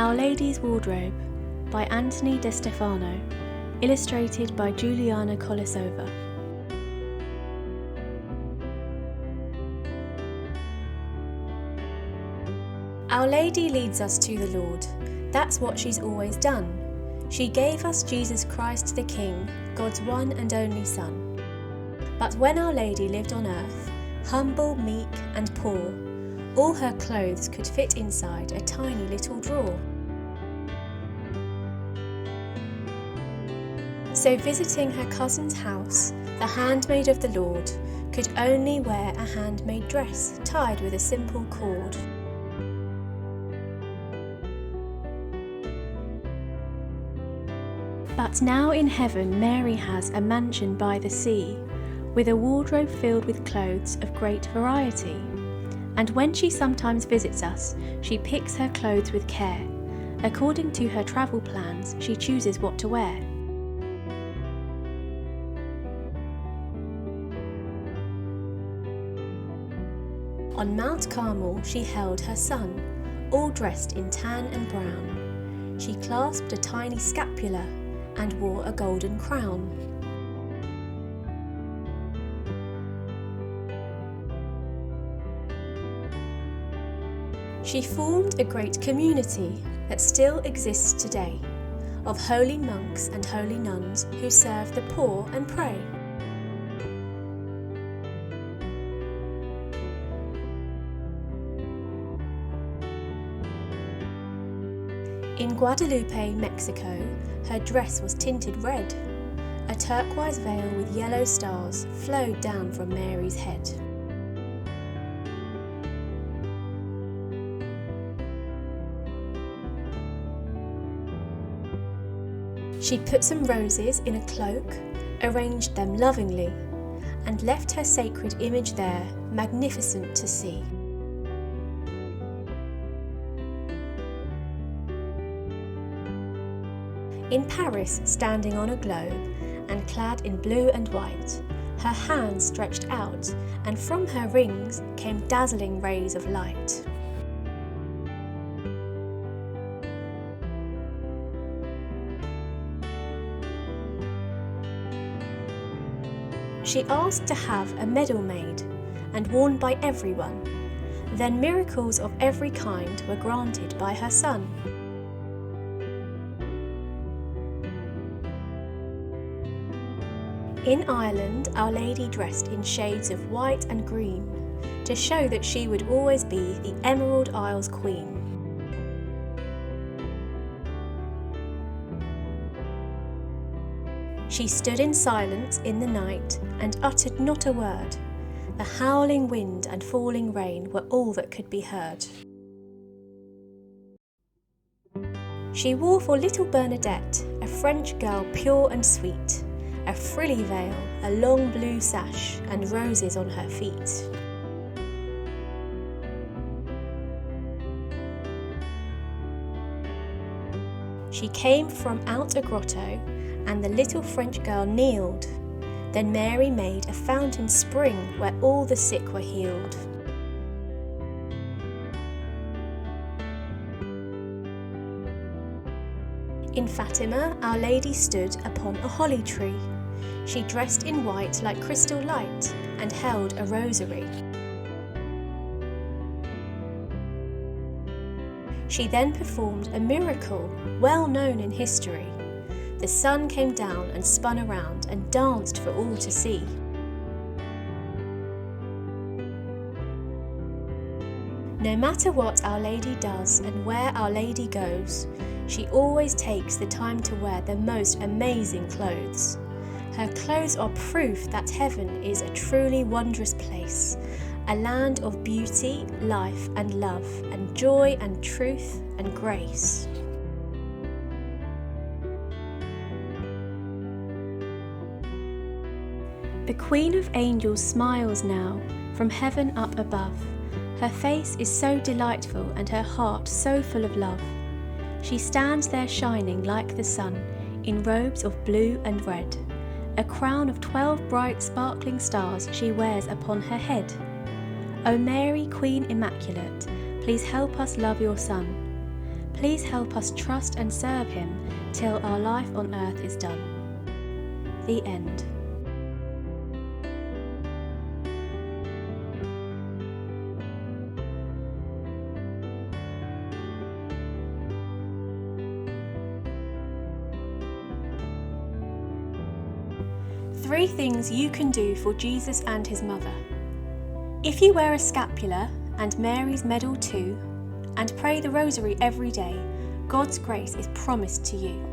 Our Lady's Wardrobe by Anthony De Stefano, illustrated by Juliana Kolesova. Our Lady leads us to the Lord. That's what she's always done. She gave us Jesus Christ the King, God's one and only Son. But when Our Lady lived on earth, humble, meek and poor, all her clothes could fit inside a tiny little drawer. So visiting her cousin's house, the handmaid of the Lord could only wear a handmade dress tied with a simple cord. But now in heaven Mary has a mansion by the sea, with a wardrobe filled with clothes of great variety. And when she sometimes visits us, she picks her clothes with care. According to her travel plans, she chooses what to wear. On Mount Carmel she held her son, all dressed in tan and brown. She clasped a tiny scapular and wore a golden crown. She formed a great community that still exists today, of holy monks and holy nuns who serve the poor and pray. In Guadalupe, Mexico, her dress was tinted red. A turquoise veil with yellow stars flowed down from Mary's head. She put some roses in a cloak, arranged them lovingly, and left her sacred image there, magnificent to see. In Paris, standing on a globe, and clad in blue and white, her hands stretched out, and from her rings came dazzling rays of light. She asked to have a medal made and worn by everyone. Then miracles of every kind were granted by her son. In Ireland, Our Lady dressed in shades of white and green, to show that she would always be the Emerald Isle's queen. She stood in silence in the night and uttered not a word. The howling wind and falling rain were all that could be heard. She wore for little Bernadette, a French girl pure and sweet, a frilly veil, a long blue sash, and roses on her feet. She came from out a grotto, and the little French girl kneeled. Then Mary made a fountain spring where all the sick were healed. In Fatima, Our Lady stood upon a holly tree. She dressed in white like crystal light and held a rosary. She then performed a miracle well known in history. The sun came down and spun around and danced for all to see. No matter what Our Lady does and where Our Lady goes, she always takes the time to wear the most amazing clothes. Her clothes are proof that heaven is a truly wondrous place, a land of beauty, life and love, and joy and truth and grace. The Queen of Angels smiles now from heaven up above. Her face is so delightful and her heart so full of love. She stands there shining like the sun, in robes of blue and red. A crown of 12 bright sparkling stars she wears upon her head. O Mary, Queen Immaculate, please help us love your Son. Please help us trust and serve him till our life on earth is done. The End. Three things you can do for Jesus and his mother. If you wear a scapular and Mary's medal too, and pray the rosary every day, God's grace is promised to you.